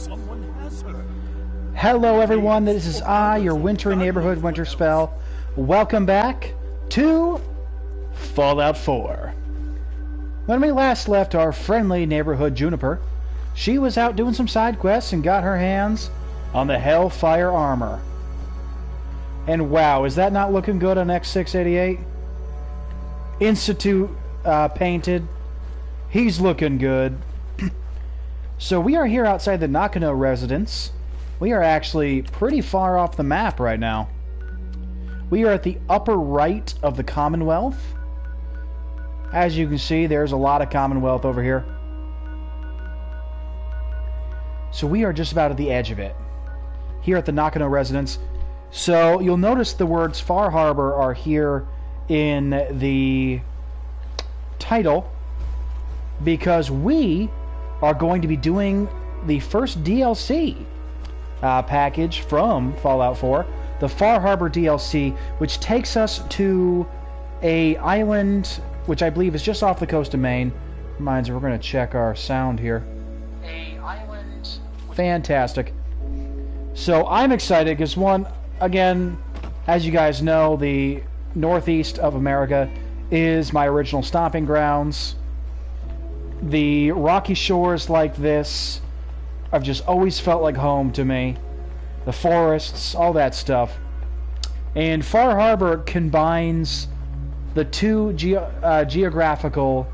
Someone has her. Hello everyone, this is I, your wintry neighborhood Winterspelll. Welcome back to Fallout 4. When we last left our friendly neighborhood Juniper, she was out doing some side quests and got her hands on the Hellfire armor. And wow, is that not looking good on X688? Institute painted. He's looking good. So we are here outside the Nakano residence. We are actually pretty far off the map right now. We are at the upper right of the Commonwealth. As you can see, there's a lot of Commonwealth over here. So we are just about at the edge of it. Here at the Nakano residence. So you'll notice the words Far Harbor are here in the title, because we are going to be doing the first DLC package from Fallout 4, the Far Harbor DLC, which takes us to a island which I believe is just off the coast of Maine. Reminds me, we're going to check our sound here. A island. Fantastic. So I'm excited because, one, again, as you guys know, the northeast of America is my original stomping grounds. The rocky shores like this have just always felt like home to me. The forests, all that stuff. And Far Harbor combines the two geographical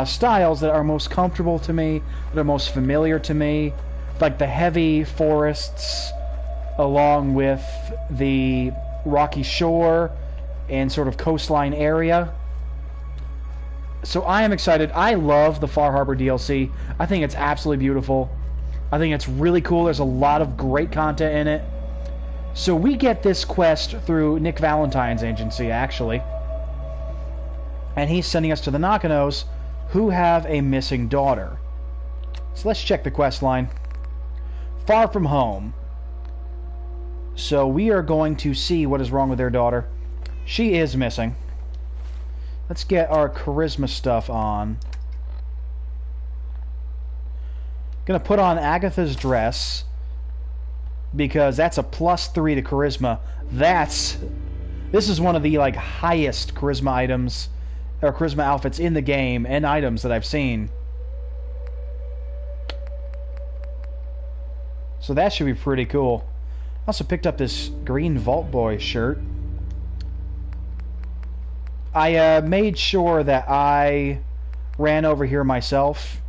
styles that are most comfortable to me, that are most familiar to me, like the heavy forests along with the rocky shore and sort of coastline area. So I am excited. I love the Far Harbor DLC. I think it's absolutely beautiful. I think it's really cool. There's a lot of great content in it. So we get this quest through Nick Valentine's agency, actually. And he's sending us to the Nakanos, who have a missing daughter. So let's check the quest line. Far from home. So we are going to see what is wrong with their daughter. She is missing. Let's get our charisma stuff on. Gonna put on Agatha's dress because that's a +3 to charisma. This is one of the highest charisma items or charisma outfits in the game and items that I've seen. So that should be pretty cool. I also picked up this green Vault Boy shirt. I made sure that I ran over here myself,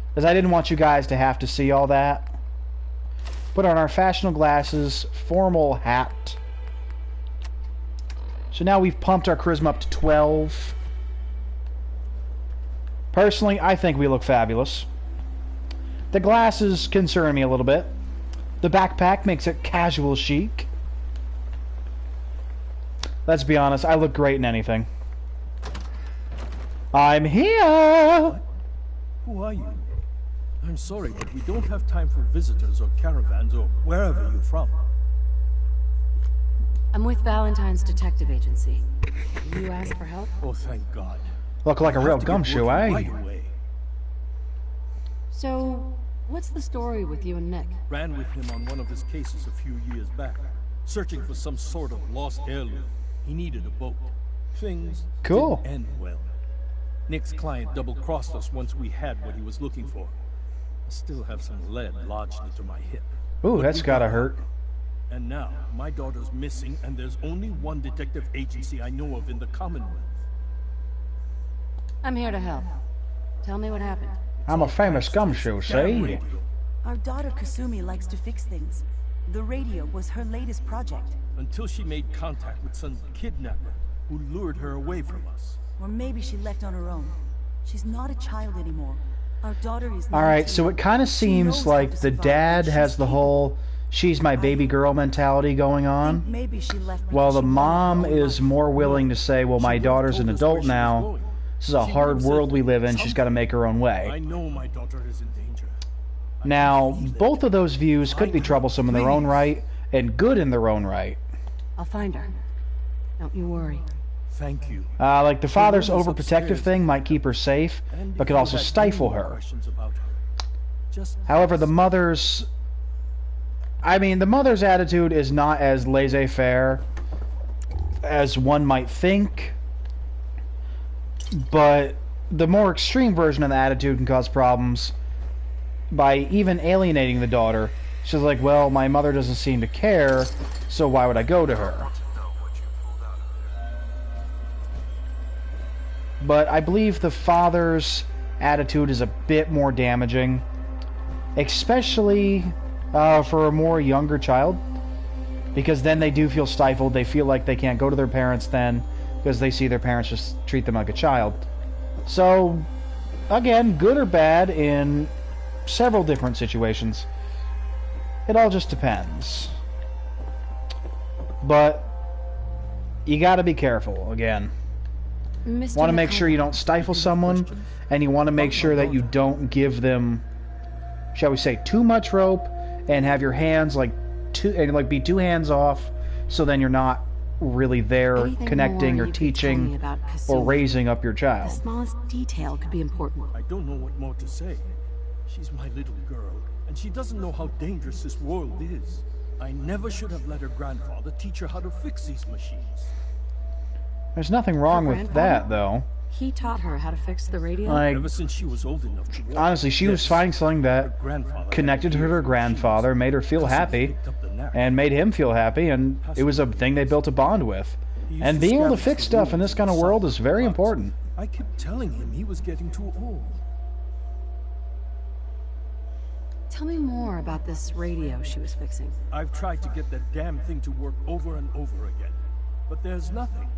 because I didn't want you guys to have to see all that. Put on our fashionable glasses, formal hat. So now we've pumped our charisma up to 12. Personally, I think we look fabulous. The glasses concern me a little bit. The backpack makes it casual chic. Let's be honest, I look great in anything. I'm here! Who are you? I'm sorry, but we don't have time for visitors or caravans or wherever you're from. I'm with Valentine's detective agency. You asked for help? Oh, thank God. Look like a real gumshoe, eh? Right away. So, what's the story with you and Nick? Ran with him on one of his cases a few years back, searching for some sort of lost heirloom. He needed a boat. Things didn't end well. Nick's client double-crossed us once we had what he was looking for. I still have some lead lodged into my hip. Ooh, that's gotta hurt. And now, my daughter's missing, and there's only one detective agency I know of in the Commonwealth. I'm here to help. Tell me what happened. I'm a famous gumshoe, see? Our daughter Kasumi likes to fix things. The radio was her latest project. Until she made contact with some kidnapper who lured her away from us. Or maybe she left on her own. She's not a child anymore. Our daughter is 19. Alright, so it kind of seems like the dad has the whole she's my baby girl mentality going on. Maybe she left while the mom is more willing to say, well, my daughter's an adult now. This is a hard world we live in. She's got to make her own way. I know my daughter is in danger. Now, both of those views could be troublesome in their own right and good in their own right. I'll find her. Don't you worry. Thank you. Like the father's overprotective thing might keep her safe, but could also stifle her. However, the mother's... I mean, the mother's attitude is not as laissez-faire as one might think, but the more extreme version of the attitude can cause problems by even alienating the daughter. She's like, well, my mother doesn't seem to care, so why would I go to her? But I believe the father's attitude is a bit more damaging, especially for a more younger child, because then they do feel stifled. They feel like they can't go to their parents then, because they see their parents just treat them like a child. So, again, good or bad in several different situations. It all just depends. But you gotta be careful, again. Want to make sure you don't stifle someone, and you want to make sure that you don't give them, shall we say, too much rope, and have your hands like be two hands off, so then you're not really there connecting or teaching or raising up your child. The smallest detail could be important. I don't know what more to say. She's my little girl, and she doesn't know how dangerous this world is. I never should have let her grandfather teach her how to fix these machines. There's nothing wrong with that, though. He taught her how to fix the radio? Like, ever since she was old enough to walk. Honestly, she was finding something that connected her to her grandfather, made her feel happy, and made him feel happy, and it was a thing they built a bond with. And being able to fix stuff in this kind of world is very important. I kept telling him he was getting too old. Tell me more about this radio she was fixing. I've tried to get that damn thing to work over and over again, but there's nothing.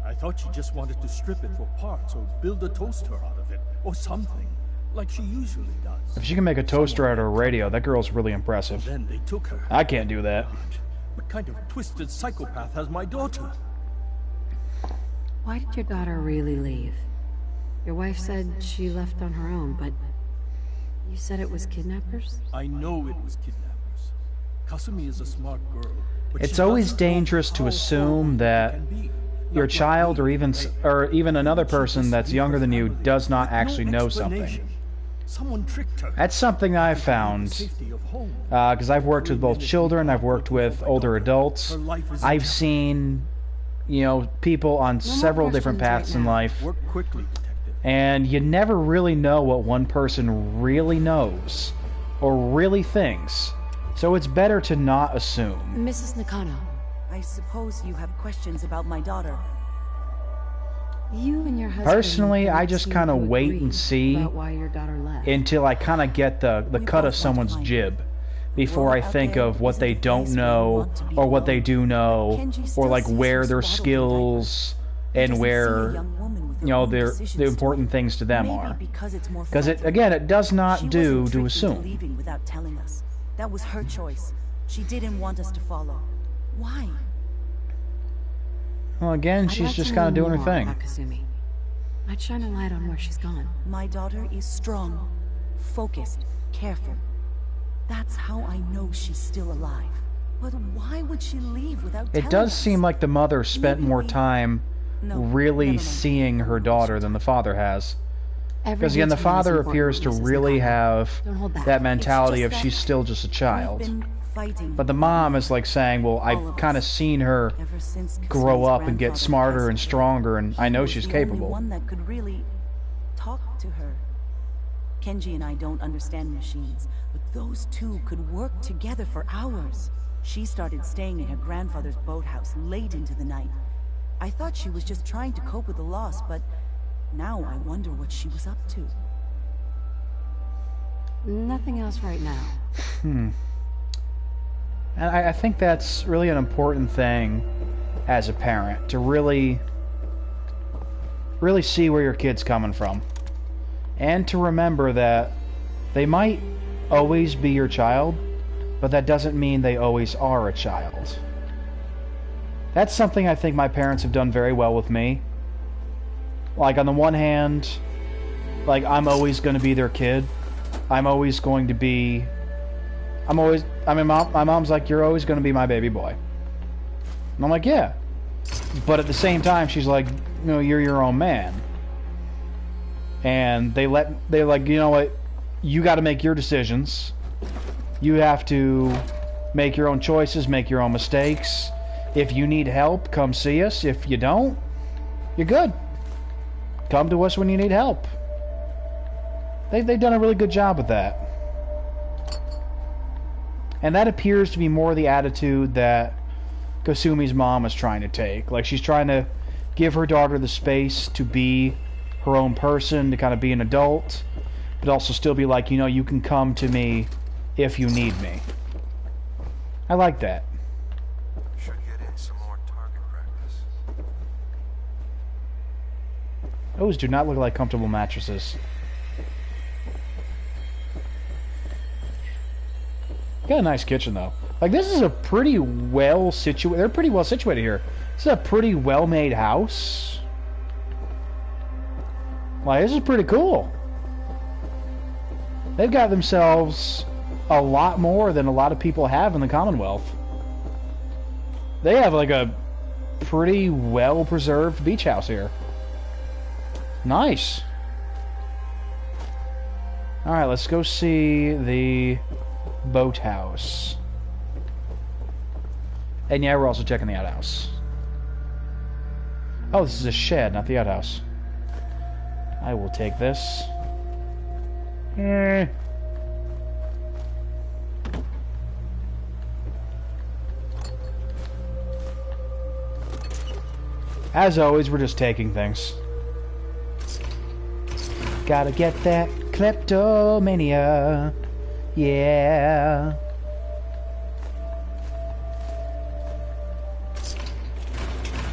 I thought she just wanted to strip it for parts or build a toaster out of it, or something, like she usually does. If she can make a toaster out of a radio, that girl's really impressive. Then they took her. I can't do that. What kind of twisted psychopath has my daughter? Why did your daughter really leave? Your wife said she left on her own, but you said it was kidnappers? I know it was kidnappers. Kasumi is a smart girl. But it's always dangerous to assume that your child or even another person that's younger than you does not actually know something. Someone tricked her. That's something I've found, because I've worked with both children, I've worked with older adults. I've seen, you know, people on several different paths in life, and you never really know what one person really knows or really thinks. So it's better to not assume. Mrs. Nakano. I suppose you have questions about my daughter. You and your husband. Personally, I just kind of wait and see why your daughter left. until I kind of get the cut of someone's jib before I think of what they don't know or what they do know, or like where their skills and where, you know, the important things to them are. Because it does not do to assume. Leaving without telling us. That was her choice. She didn't want us to follow. Why? Well, again, she's just kind of doing her thing. Kasumi. I'd shine a light on where she's gone. My daughter is strong, focused, careful. That's how I know she's still alive. But why would she leave without telling us? It does seem like the mother spent more time really seeing her daughter than the father has. Because again, the father appears to really have that mentality of she's still just a child. But the mom is like saying, well, I've kind of seen her grow up and get smarter and stronger, and I know she's capable. One that could really talk to her. Kenji and I don't understand machines, but those two could work together for hours. She started staying in her grandfather's boathouse late into the night. I thought she was just trying to cope with the loss, but now I wonder what she was up to. Nothing else right now. And I think that's really an important thing as a parent, to really see where your kid's coming from. And to remember that they might always be your child, but that doesn't mean they always are a child. That's something I think my parents have done very well with me. Like, on the one hand, like, I'm always going to be their kid. My mom's like, you're always going to be my baby boy. And I'm like, yeah. But at the same time, she's like, you know, you're your own man. And they're like, you know what, you got to make your decisions. You have to make your own choices, make your own mistakes. If you need help, come see us. If you don't, you're good. Come to us when you need help. They've done a really good job with that. And that appears to be more the attitude that Kasumi's mom is trying to take. Like, she's trying to give her daughter the space to be her own person, to kind of be an adult, but also still be like, you know, you can come to me if you need me. I like that. Should get in some more target practice. Those do not look like comfortable mattresses. Got a nice kitchen, though. Like, this is a pretty well situated... They're pretty well situated here. This is a pretty well-made house. Like, this is pretty cool. They've got themselves a lot more than a lot of people have in the Commonwealth. They have, like, a pretty well-preserved beach house here. Nice. Alright, let's go see the boathouse. And yeah, we're also checking the outhouse. Oh, this is a shed, not the outhouse. I will take this. As always, we're just taking things. Gotta get that kleptomania. Yeah.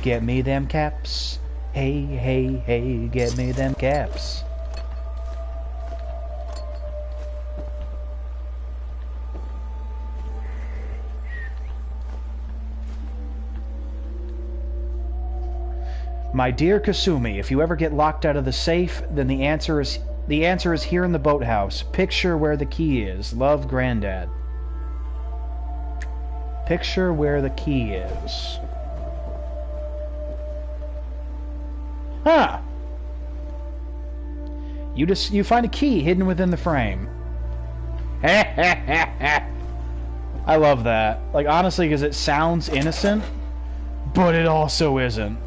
Get me them caps. Hey, hey, hey, get me them caps. My dear Kasumi, if you ever get locked out of the safe, then the answer is here in the boathouse. Picture where the key is. Love, Granddad. Picture where the key is. Huh. You find a key hidden within the frame. I love that. Like, honestly, because it sounds innocent, but it also isn't.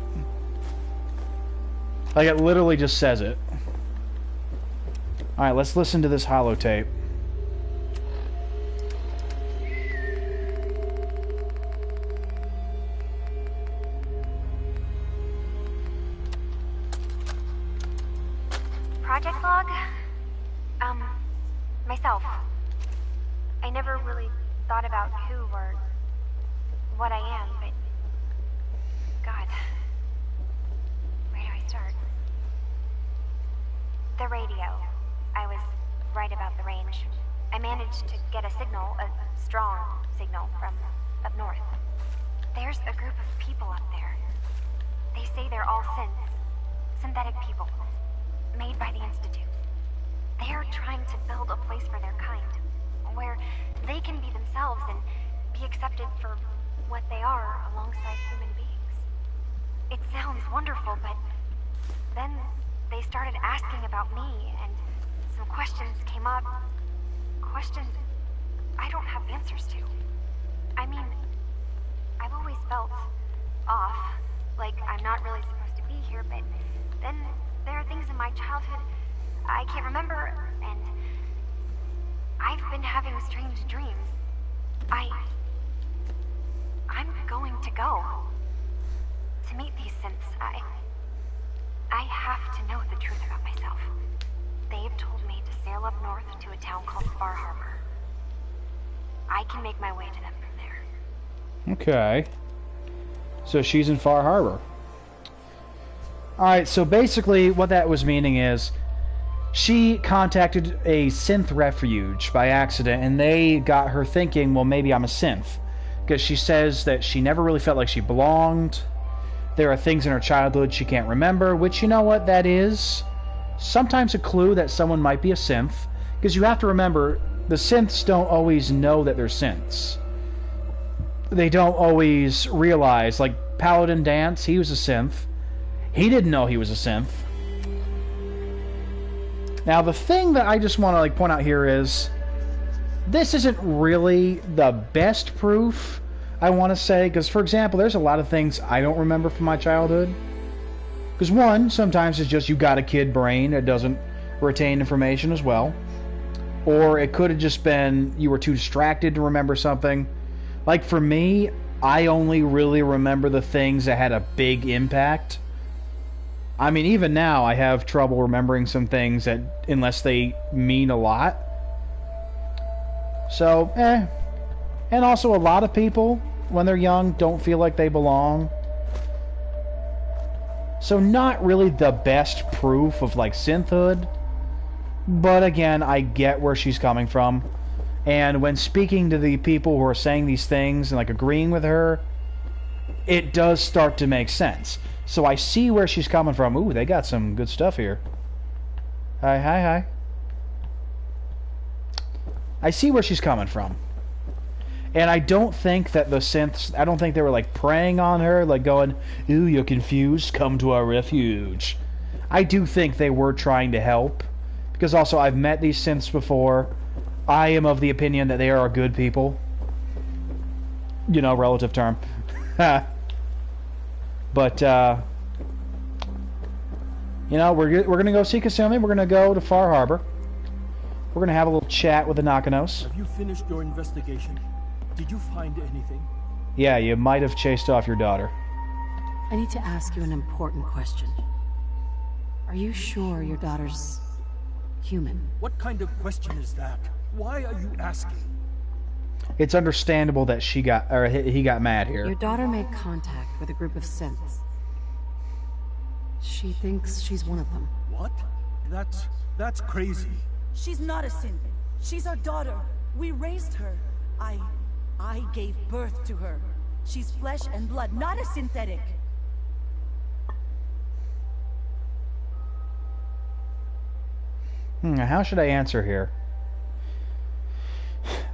Like, it literally just says it. Alright, let's listen to this holotape. Project log? Myself. I never really thought about who or what I am, but... God. Where do I start? The radio. I was right about the range. I managed to get a signal, a strong signal, from up north. There's a group of people up there. They say they're all synths. Synthetic people. Made by the Institute. They're trying to build a place for their kind, where they can be themselves and be accepted for what they are alongside human beings. It sounds wonderful, but then they started asking about me, and some questions came up. Questions I don't have answers to. I mean, I've always felt off, like I'm not really supposed to be here, but then there are things in my childhood I can't remember, and I've been having strange dreams. I'm going to go to meet these synths. I have to know the truth about myself. They've told me to sail up north to a town called Far Harbor. I can make my way to them from there. Okay. So she's in Far Harbor. Alright, so basically what that was meaning is she contacted a synth refuge by accident, and they got her thinking, well, maybe I'm a synth. Because she says that she never really felt like she belonged. There are things in her childhood she can't remember, which, you know what, that is sometimes a clue that someone might be a synth. Because you have to remember, the synths don't always know that they're synths. They don't always realize, like Paladin Dance, he was a synth. He didn't know he was a synth. Now, the thing that I just want to like point out here is this isn't really the best proof, I want to say, because, for example, there's a lot of things I don't remember from my childhood. Because, one, sometimes it's just you got a kid brain that doesn't retain information as well. Or it could have just been you were too distracted to remember something. Like, for me, I only really remember the things that had a big impact. I mean, even now, I have trouble remembering some things that, unless they mean a lot. So, And also, a lot of people, when they're young, don't feel like they belong. So, not really the best proof of, like, synthhood. But, again, I get where she's coming from. And when speaking to the people who are saying these things and, like, agreeing with her, it does start to make sense. So I see where she's coming from. Ooh, they got some good stuff here. Hi. I see where she's coming from. And I don't think that the synths, I don't think they were like preying on her, like going, ooh, you're confused, come to our refuge. I do think they were trying to help. Because also, I've met these synths before. I am of the opinion that they are good people. You know, relative term. But, you know, we're going to go see Kasumi. We're going to go to Far Harbor. We're going to have a little chat with the Nakanos. Have you finished your investigation? Did you find anything? Yeah, you might have chased off your daughter. I need to ask you an important question. Are you sure your daughter's human? What kind of question is that? Why are you asking? It's understandable that he got mad here. Your daughter made contact with a group of synths. She thinks she's one of them. What? That's crazy. She's not a synth. She's our daughter. We raised her. I gave birth to her. She's flesh and blood, not a synthetic. How should I answer here?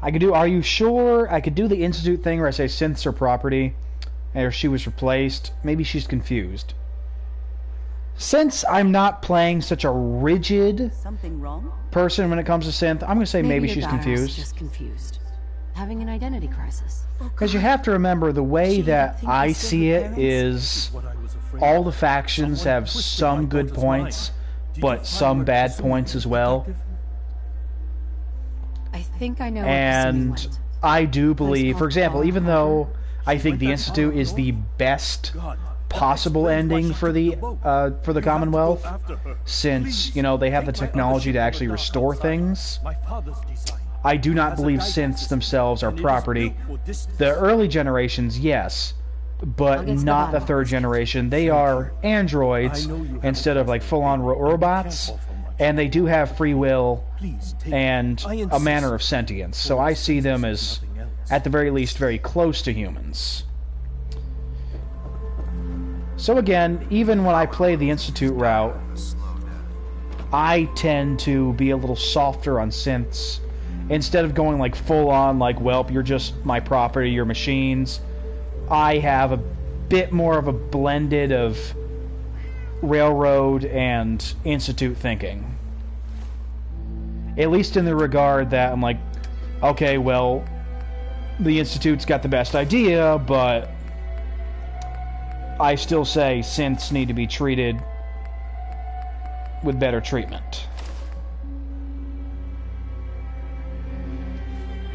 I could do, are you sure? I could do the Institute thing where I say synths are property, or she was replaced. Maybe she's confused. Since I'm not playing such a rigid person when it comes to synth, I'm going to say maybe she's confused. Just confused. Having an identity crisis. Because you have to remember, the way that I see it is all the factions have some good points, but some bad points as well. I think I know. And I do believe, for example, even though I think the Institute is the best possible ending for the Commonwealth, since, you know, they have the technology to actually restore things, I do not believe synths themselves are property. The early generations, yes, but not the third generation. They are androids instead of like full-on robots, and they do have free will and a manner of sentience. So I see them as, at the very least, very close to humans. So again, even when I play the Institute route, I tend to be a little softer on synths. Instead of going like full-on, like, well, you're just my property, you're machines, I have a bit more of a blended of Railroad and Institute thinking. At least in the regard that I'm like, okay, well, the Institute's got the best idea, but I still say synths need to be treated with better treatment.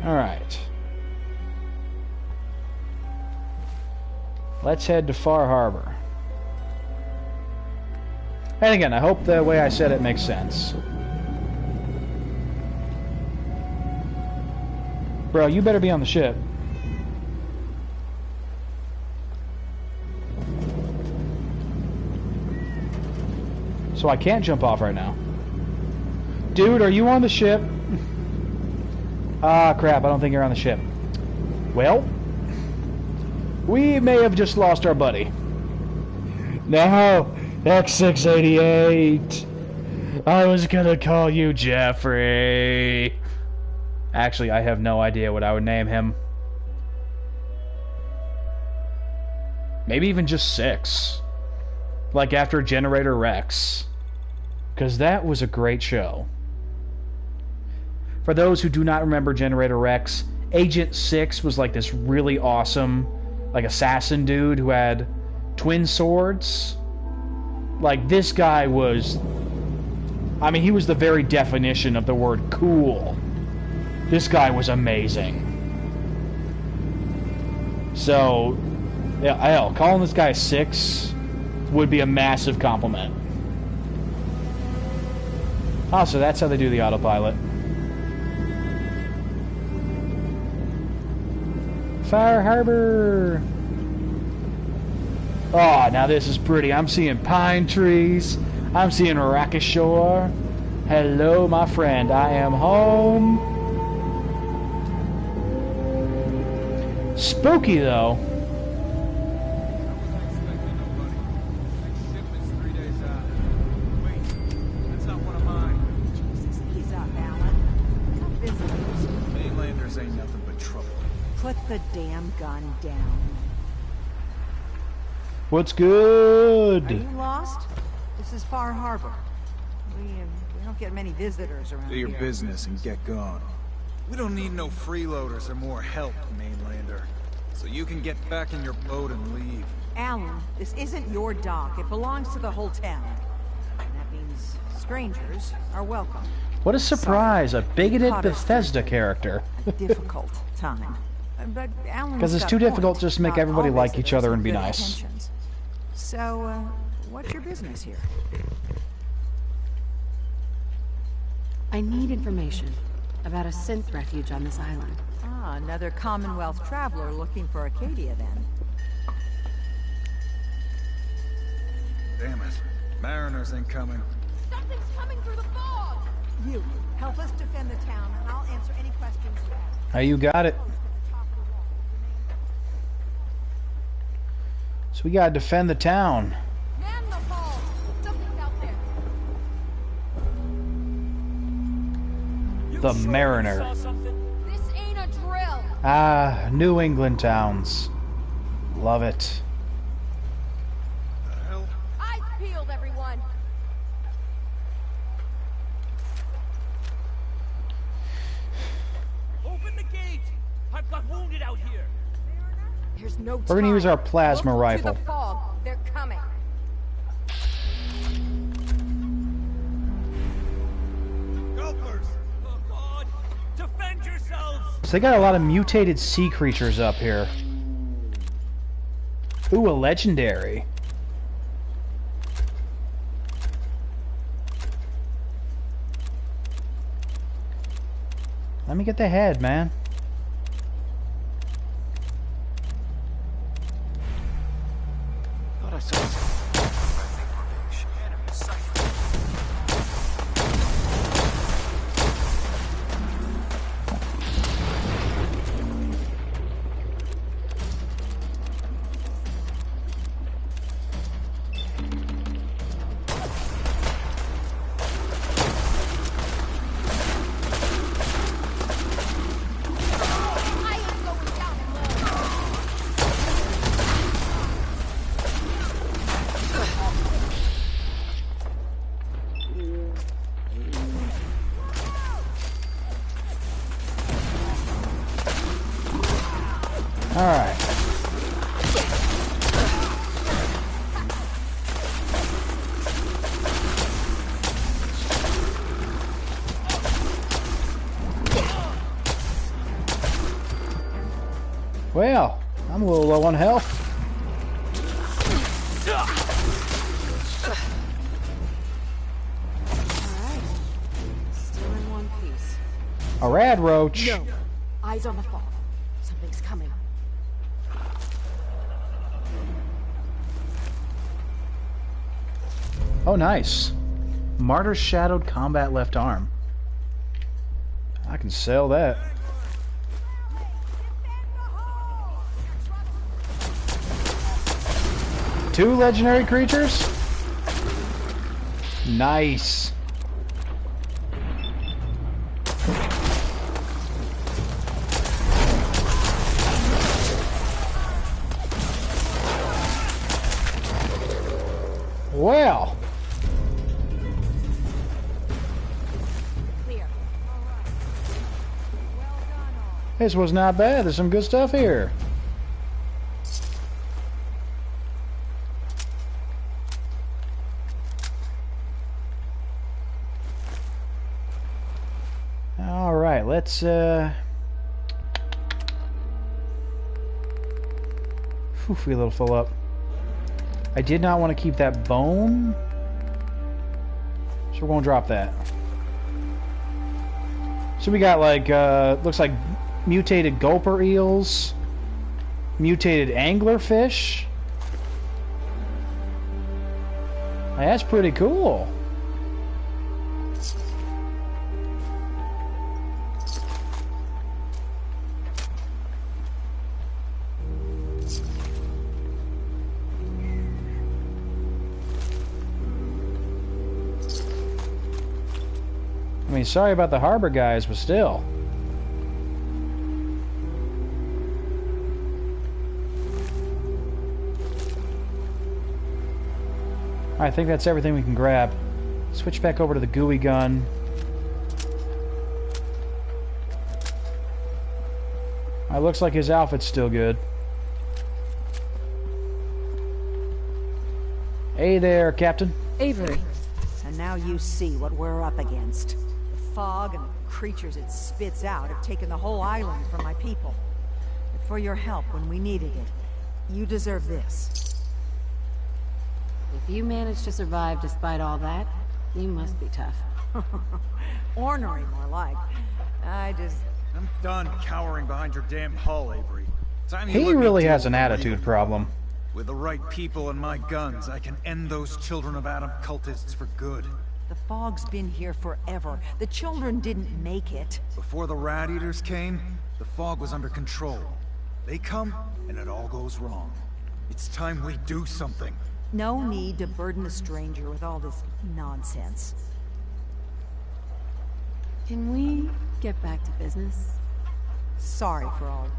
Alright. Let's head to Far Harbor. And again, I hope the way I said it makes sense. Bro, you better be on the ship. So I can't jump off right now. Dude, are you on the ship? Ah, crap, I don't think you're on the ship. Well, we may have just lost our buddy. No, X688. I was gonna call you Jeffrey. Actually, I have no idea what I would name him. Maybe even just 6. Like after Generator Rex. Because that was a great show. For those who do not remember Generator Rex, Agent 6 was like this really awesome, like, assassin dude who had twin swords. Like, this guy was... I mean, he was the very definition of the word cool. This guy was amazing. So, yeah, hell, calling this guy 6 would be a massive compliment. Oh, so that's how they do the autopilot. Fire Harbor! Oh, now this is pretty. I'm seeing pine trees. I'm seeing Rakashore. Hello, my friend. I am home. Spooky, though. Put the damn gun down. What's good? Are you lost? This is Far Harbor. We don't get many visitors around here. Do your business and get gone. We don't need no freeloaders or more help, mainlander. So you can get back in your boat and leave. Alan, this isn't your dock. It belongs to the whole town. And that means strangers are welcome. What a surprise! Sorry. A bigoted Caught us Bethesda character. a difficult time. But Because it's too difficult just to make everybody like each other and be nice. So, what's your business here? I need information about a synth refuge on this island. Ah, another Commonwealth traveler looking for Acadia, then. Damn it. Mariners incoming. Something's coming through the fog! You, help us defend the town, and I'll answer any questions you have. Oh, you got it. So we gotta defend the town. Man the hall! Something's out there. The Mariner. This ain't a drill. Ah, New England towns. Love it. The hell? Eyes peeled, everyone. Open the gate! I've got wounded out here. There's no time. We're gonna use our plasma Look rifle. To the fog. They're coming. Gulpers! Oh God! Defend yourselves! So they got a lot of mutated sea creatures up here. Ooh, a legendary. Let me get the head, man. Thought I saw something. I think we're being shot. Enemy sighted. I ain't going down alone. All right. Well, I'm a little low on health. Alright. Still in one piece. A rad roach. No. Eyes on the fog. Something's coming. Oh, nice. Martyr's Shadowed Combat Left Arm. I can sell that. Two legendary creatures? Nice. Well. Clear. This was not bad. There's some good stuff here. Alright, let's we a little full up. I did not want to keep that bone, so we're going to drop that. So we got like, looks like mutated gulper eels, mutated anglerfish. That's pretty cool. I mean, sorry about the harbor guys, but still. I think that's everything we can grab. Switch back over to the gooey gun. It looks like his outfit's still good. Hey there, Captain. Avery. And now you see what we're up against. The fog and the creatures it spits out have taken the whole island from my people. But for your help when we needed it, you deserve this. If you managed to survive despite all that, you must be tough. Ornery, more like. I'm done cowering behind your damn hull, Avery. He really has an attitude problem. With the right people and my guns, I can end those Children of Adam cultists for good. The fog's been here forever. The children didn't make it. Before the Rat Eaters came, the fog was under control. They come, and it all goes wrong. It's time we do something. No need to burden a stranger with all this nonsense. Can we get back to business? Sorry for all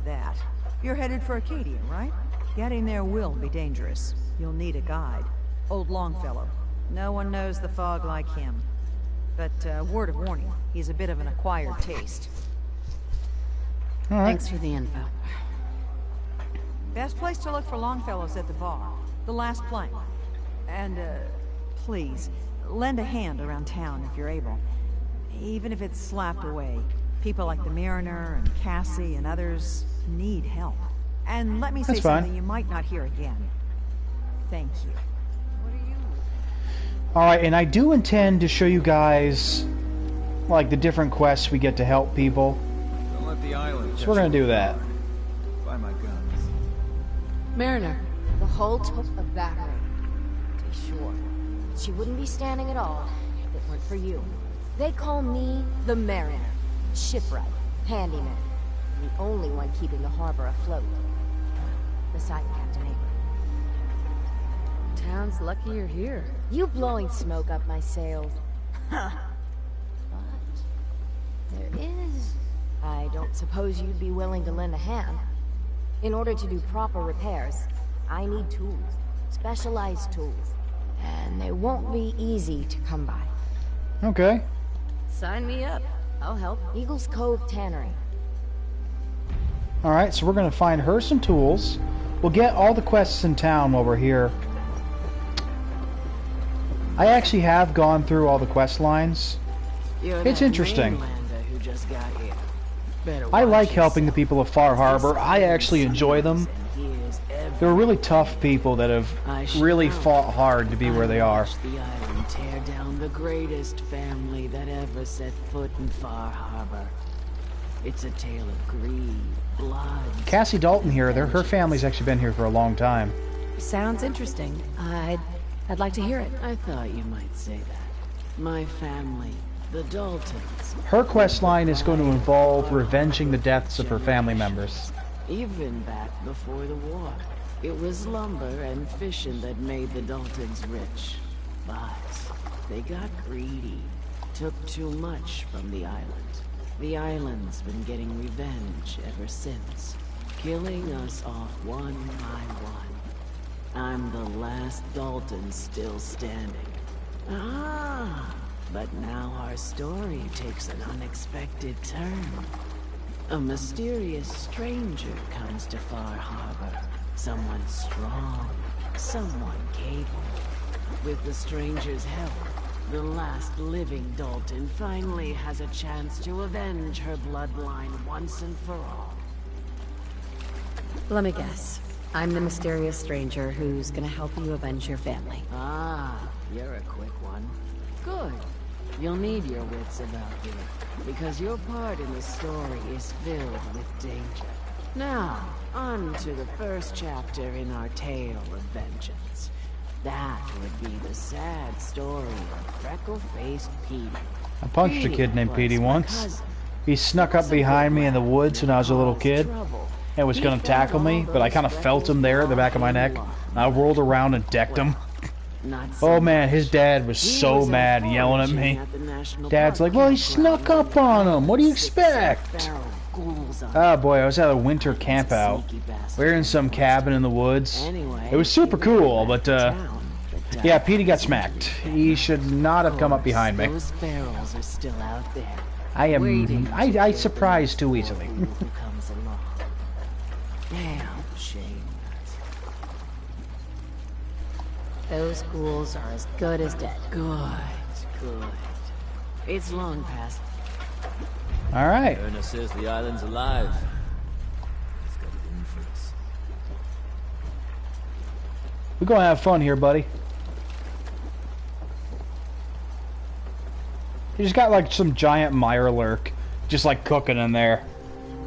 that. You're headed for Acadia, right? Getting there will be dangerous. You'll need a guide. Old Longfellow. No one knows the fog like him. But, word of warning, he's a bit of an acquired taste. All right. Thanks for the info. Best place to look for Longfellow's at the bar. The last plank. And, please, lend a hand around town if you're able. Even if it's slapped away. People like the Mariner and Cassie and others need help. And let me say something you might not hear again. Thank you. What are you? Alright, and I do intend to show you guys, like, the different quests we get to help people. Don't let the island. So we're gonna do that. Buy my guns. Mariner. The hull took a battering, to be sure. She wouldn't be standing at all if it weren't for you. They call me the Mariner, shipwright, handyman, the only one keeping the harbor afloat. Beside Captain Avery. Town's lucky you're here. You blowing smoke up my sails. Huh. But there is... I don't suppose you'd be willing to lend a hand. In order to do proper repairs, I need tools. Specialized tools. And they won't be easy to come by. Okay. Sign me up. I'll help. Eagles Cove Tannery. Alright, so we're gonna find her some tools. We'll get all the quests in town while we're here. I actually have gone through all the quest lines. It's interesting. Who just got here. I like helping the people of Far Harbor. I actually enjoy them. They're really tough people that have really fought hard to be where they are. The island tear down the greatest family that ever set foot in Far Harbor. It's a tale of greed, blood. Cassie Dalton here, her family's actually been here for a long time. Sounds interesting. I'd like to hear it. I thought you might say that. My family, the Daltons. Her quest line is going to involve revenging the deaths of her family members. Even back before the war, it was lumber and fishing that made the Daltons rich. But they got greedy, took too much from the island. The island's been getting revenge ever since, killing us off one by one. I'm the last Dalton still standing. But now our story takes an unexpected turn. A mysterious stranger comes to Far Harbor. Someone strong, someone capable. With the stranger's help, the last living Dalton finally has a chance to avenge her bloodline once and for all. Let me guess. I'm the mysterious stranger who's gonna help you avenge your family. Ah, you're a quick one. Good. You'll need your wits about you, because your part in the story is filled with danger. Now, on to the first chapter in our tale of vengeance. That would be the sad story of freckle-faced Petey. I punched a kid named Petey once. He snuck up behind me in the woods when I was a little kid and was going to tackle me, but I kind of felt him there at the back of my neck. I rolled around and decked him. Oh man, his dad was so mad, yelling at me. Dad's like, well, he snuck up on him. What do you expect? Oh boy, I was at a winter camp out. We were in some cabin in the woods. It was super cool, but yeah, Petey got smacked. He should not have come up behind me. I surprise too easily. Those ghouls are as good as dead. Good. It's long past. All right. Erna says the island's alive. He's got it in for us. We're gonna have fun here, buddy. He's got like some giant mirelurk just like cooking in there.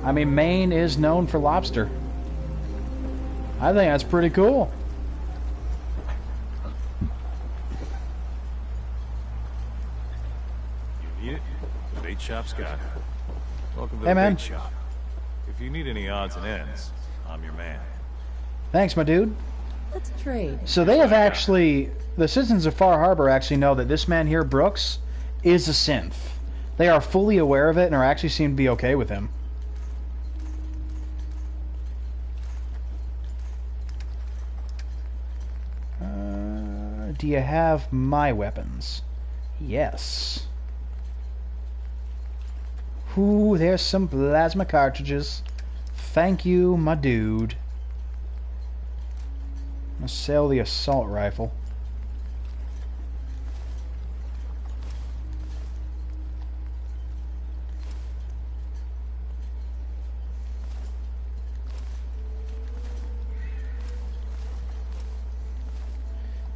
I mean, Maine is known for lobster. I think that's pretty cool. You need it? The bait shop's got it. Welcome to hey, the man. bait shop. If you need any odds and ends, I'm your man. Thanks, my dude. Let's trade. So they have actually, the citizens of Far Harbor actually know that this man here, Brooks, is a synth. They are fully aware of it and are actually seem to be okay with him. Do you have my weapons? Yes. Ooh, there's some plasma cartridges. Thank you, my dude. I'm gonna sell the assault rifle.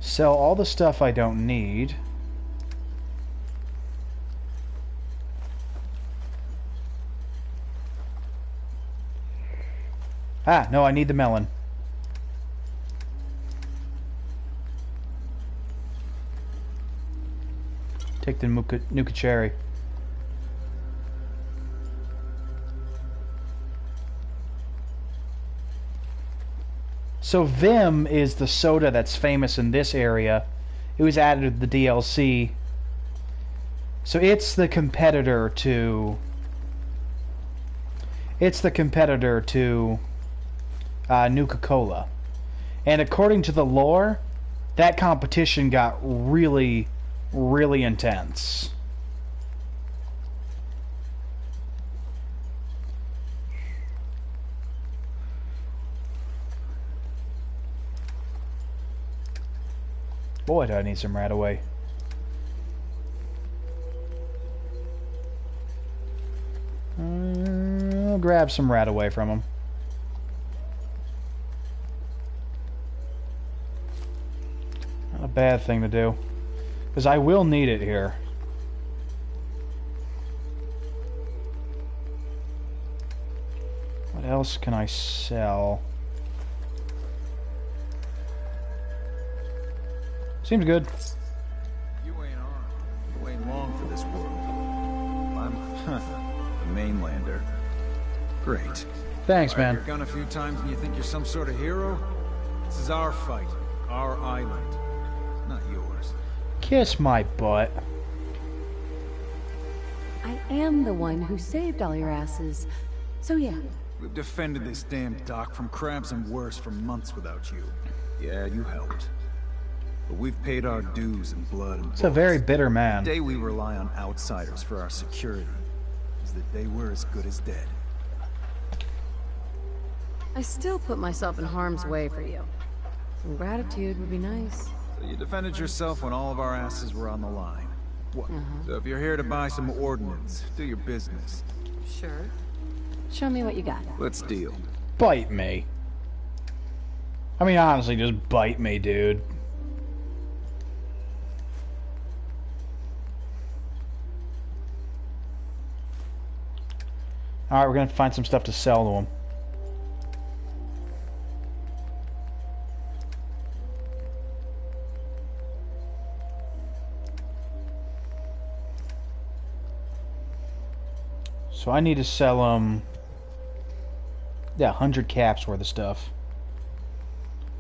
Sell all the stuff I don't need. Ah, no, I need the melon. Take the Nuka cherry. So Vim is the soda that's famous in this area. It was added to the DLC. So it's the competitor to... Nuka-Cola. And according to the lore, that competition got really, really intense. Boy, do I need some right away. I'll grab some rat away from him. Not a bad thing to do, because I will need it here. What else can I sell? Seems good. You ain't on. You ain't long for this world. I'm a mainlander. Great. Thanks, man. You're gone a few times and you think you're some sort of hero? This is our fight. Our island. Not yours. Kiss my butt. I am the one who saved all your asses. So yeah. We've defended this damn dock from crabs and worse for months without you. Yeah, you helped. But we've paid our dues in blood and It's a very bitter man. The day we rely on outsiders for our security is the day we're as good as dead. I still put myself in harm's way for you. Some gratitude would be nice. So you defended yourself when all of our asses were on the line. What? So if you're here to buy some ordnance, do your business. Sure. Show me what you got. Let's deal. Bite me. I mean, honestly, just bite me, dude. Alright, we're gonna find some stuff to sell to him. So I need to sell him... yeah, 100 caps worth of stuff.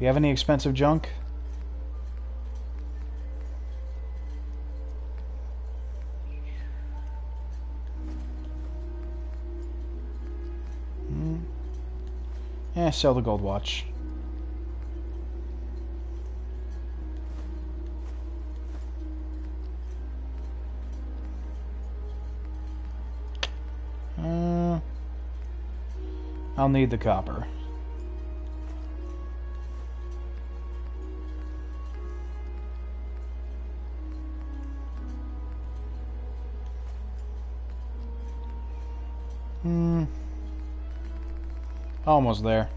You have any expensive junk? Yeah, sell the gold watch. I'll need the copper. Almost there.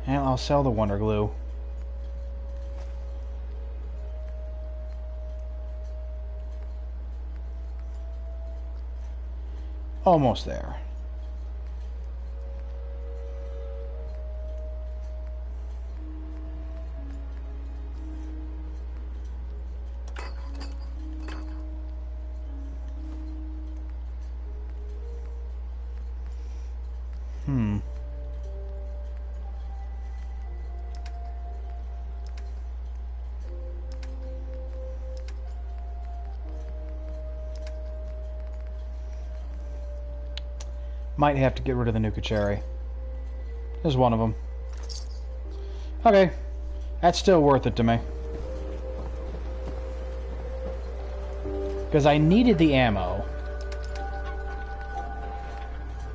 And I'll sell the Wonder Glue. Almost there. Might have to get rid of the Nuka Cherry. There's one of them. Okay. That's still worth it to me. Because I needed the ammo.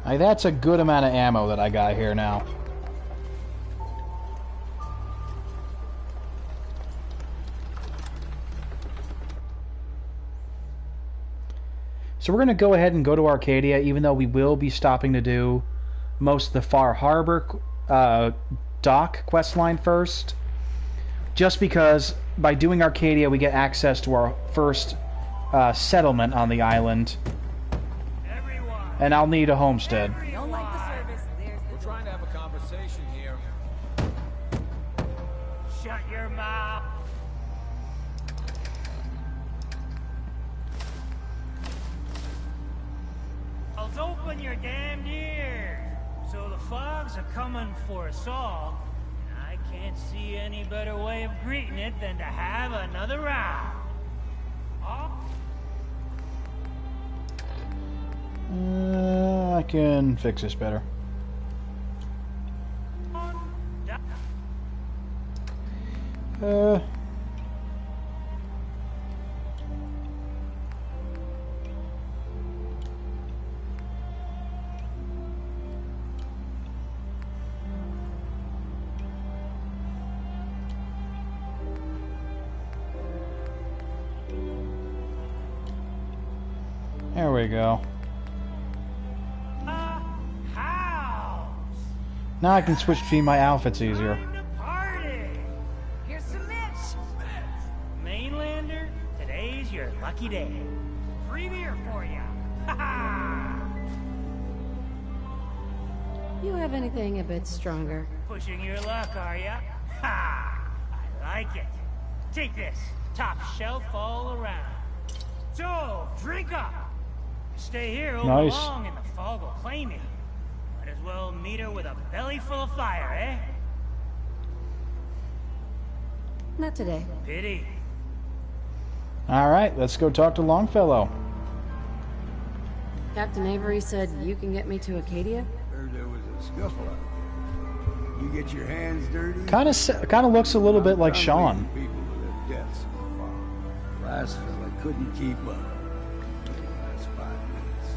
Like, that's a good amount of ammo that I got here now. So we're going to go ahead and go to Arcadia, even though we will be stopping to do most of the Far Harbor dock questline first. Just because by doing Arcadia, we get access to our first settlement on the island. And I'll need a homestead. Don't like the service. We're trying to have a conversation here. Shut your mouth. Open your damned ears. So the fogs are coming for us all, and I can't see any better way of greeting it than to have another round. I can fix this better. There we go. Now I can switch between my outfits easier. Here's some Mitch. Mainlander, today's your lucky day. Free beer for you. You have anything a bit stronger? Pushing your luck, are ya? Ha! I like it. Take this. Top shelf all around. So, drink up. Stay here all along and the fog will claim you. Might as well meet her with a belly full of fire, eh? Not today. Pity. Alright, let's go talk to Longfellow. Captain Avery said you can get me to Acadia? Heard there was a scuffle out there. You get your hands dirty? Kind of looks a little bit like Sean. People to their deaths so far. Last fella couldn't keep up. Last 5 minutes.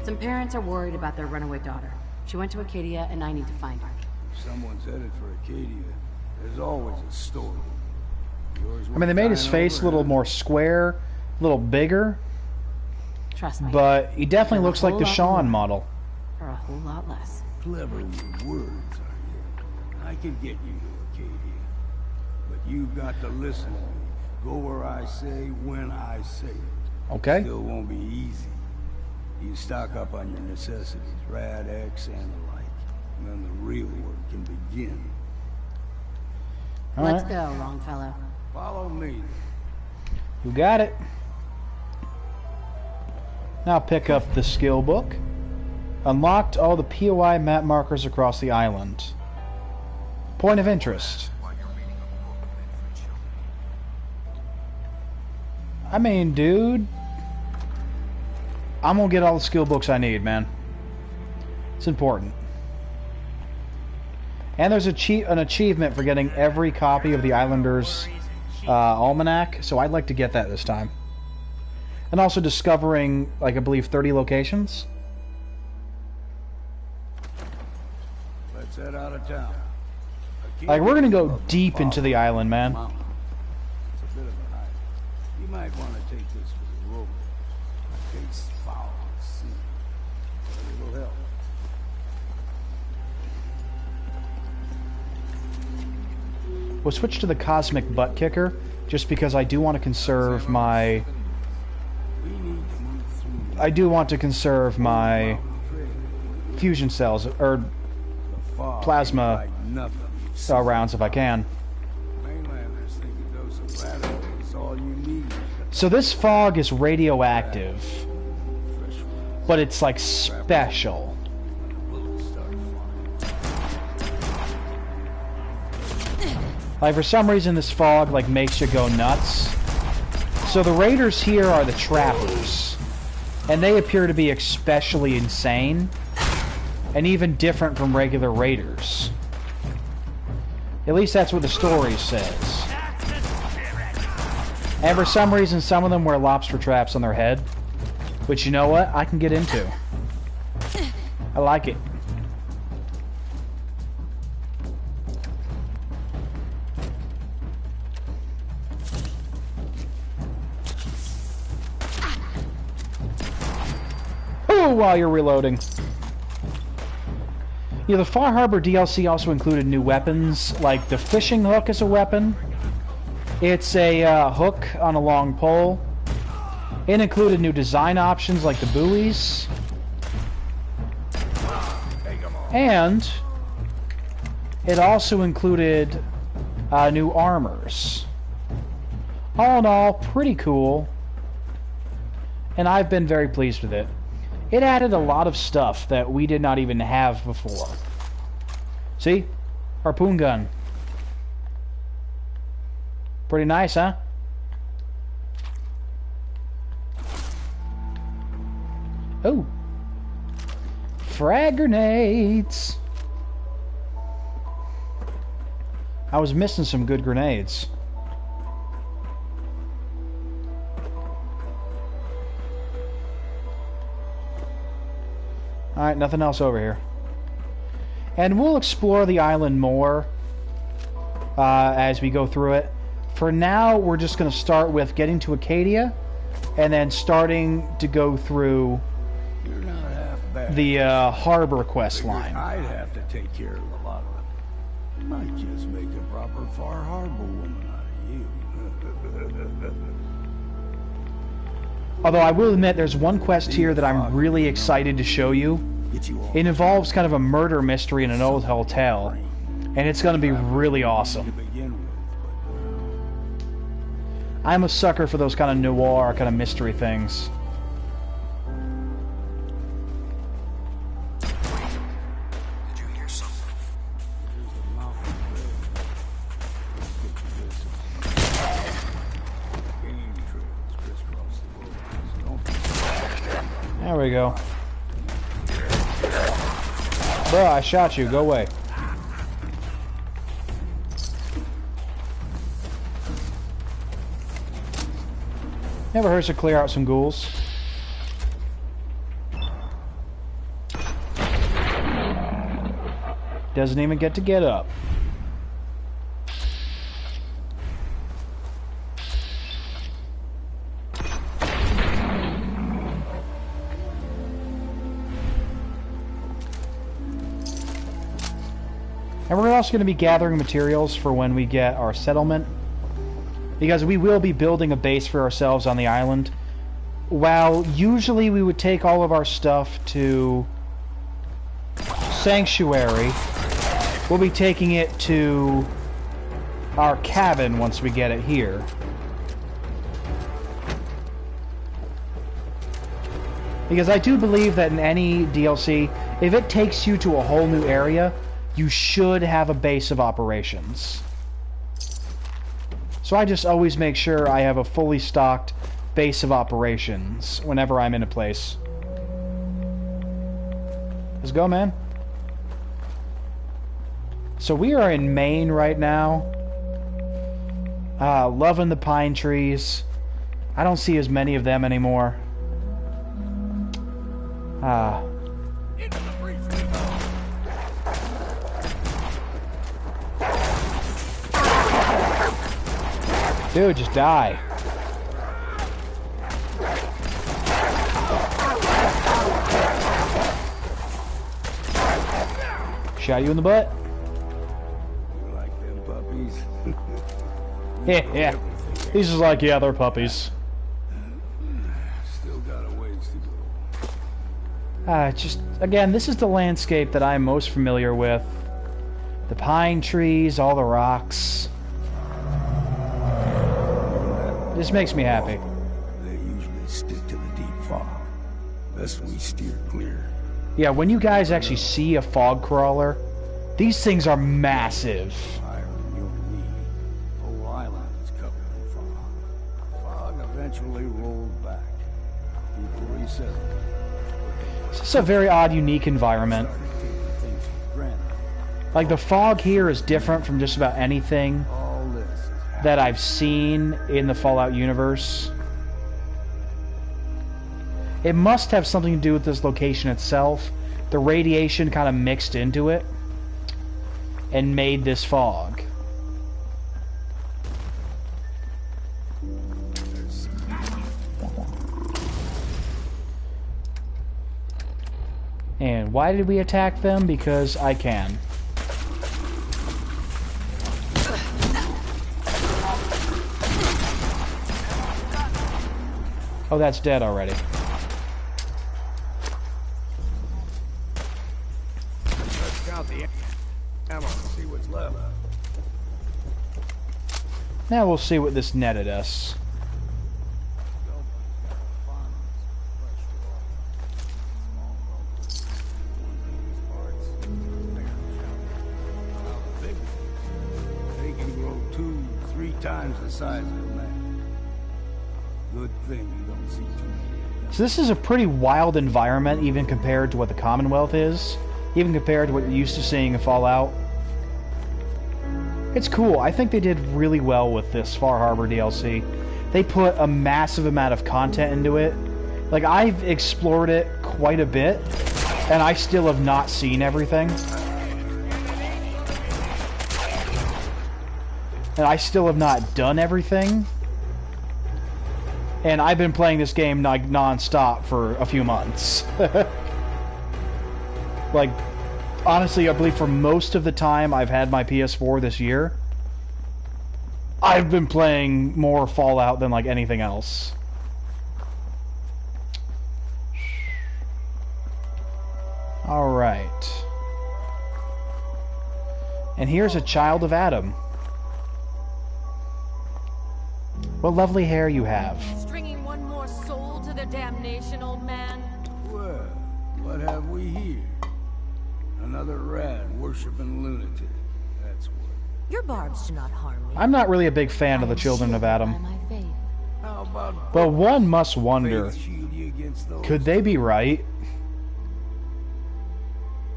Some parents are worried about their runaway daughter. She went to Acadia, and I need to find her. If someone's headed for Acadia, there's always a story. I mean, they made his face a little more square, a little bigger. Trust me. But he definitely looks like the Sean model. For a whole lot less. Clever with words, are you? I could get you to Acadia. But you've got to listen to me. Go where I say, when I say it. Okay. Still won't be easy. You stock up on your necessities, Rad X and the like. And then the real work can begin. Let's go, Longfellow. Follow me. You got it. Now pick up the skill book. Unlocked all the POI map markers across the island. Point of interest. I mean, dude, I'm gonna get all the skill books I need, man. It's important. And there's an achievement for getting every copy of the Islanders' Almanac, so I'd like to get that this time. And also discovering, like, I believe 30 locations. Let's head out of town. Like, we're gonna go deep into the island, man. It's a bit of a hike. You might want to take this for the road. It's foul at sea. But it'll help. We'll switch to the Cosmic Butt Kicker, just because I do want to conserve my... I do want to conserve my fusion cells, or plasma rounds if I can. So this fog is radioactive, but it's like special. Like, for some reason this fog like makes you go nuts. So the raiders here are the trappers, and they appear to be especially insane and even different from regular raiders. At least that's what the story says. And for some reason some of them wear lobster traps on their head, which, you know what, I can get into. I like it. While you're reloading. Yeah, the Far Harbor DLC also included new weapons, like the fishing hook is a weapon. It's a hook on a long pole. It included new design options like the buoys. And it also included new armors. All in all, pretty cool. And I've been very pleased with it. It added a lot of stuff that we did not even have before. See? Harpoon gun. Pretty nice, huh? Oh. Frag grenades. I was missing some good grenades. Alright, nothing else over here. And we'll explore the island more as we go through it. For now, we're just going to start with getting to Acadia, and then starting to go through the harbor quest line. I'd have to take care of a lot of them. You might just make a proper Far Harbor woman out of you. Although I will admit, there's one quest here that I'm really excited to show you. It involves kind of a murder mystery in an old hotel, and it's going to be really awesome. I'm a sucker for those kind of noir, kind of mystery things. Did you hear something? There we go. Bruh, I shot you. Go away. Never hurts to clear out some ghouls. Doesn't even get to get up. And we're also going to be gathering materials for when we get our settlement. Because we will be building a base for ourselves on the island. While usually we would take all of our stuff to Sanctuary, we'll be taking it to our cabin once we get it here. Because I do believe that in any DLC, if it takes you to a whole new area, you should have a base of operations. So I just always make sure I have a fully stocked base of operations whenever I'm in a place. Let's go, man. So we are in Maine right now. Loving the pine trees. I don't see as many of them anymore. Dude, just die. Shot you in the butt? You like them puppies? Yeah. He's just like, yeah, they're puppies. Still got a ways to go. Just, again, this is the landscape that I'm most familiar with. The pine trees, all the rocks. This makes me happy. They usually stick to the deep fog. Thus we steer clear. Yeah, when you guys actually see a fog crawler, these things are massive. Higher than you and me. The whole island is covered in fog. Fog eventually rolled back. People resettled. This is a very odd, unique environment. Like, the fog here is different from just about anything that I've seen in the Fallout universe. It must have something to do with this location itself. The radiation kind of mixed into it and made this fog. And why did we attack them? Because I can. Oh, that's dead already. Let's count the ammo and see what's left. Now we'll see what this netted us. They can grow 2-3 times the size of a man. Good thing you don't see too many. So this is a pretty wild environment, even compared to what the Commonwealth is. Even compared to what you're used to seeing in Fallout. It's cool. I think they did really well with this Far Harbor DLC. They put a massive amount of content into it. Like, I've explored it quite a bit, and I still have not seen everything. And I still have not done everything. And I've been playing this game like non-stop for a few months. Like, honestly, I believe for most of the time I've had my PS4 this year, I've been playing more Fallout than like anything else. Alright. And here's a child of Adam. What lovely hair you have. Stringing one more soul to their damnation, old man. Well, what have we here? Another rat worshipping lunatic. That's what. Your barbs do not harm me. I'm not really a big fan of the Children of Adam. How about But one must wonder. faith shield you against those. Could they be right?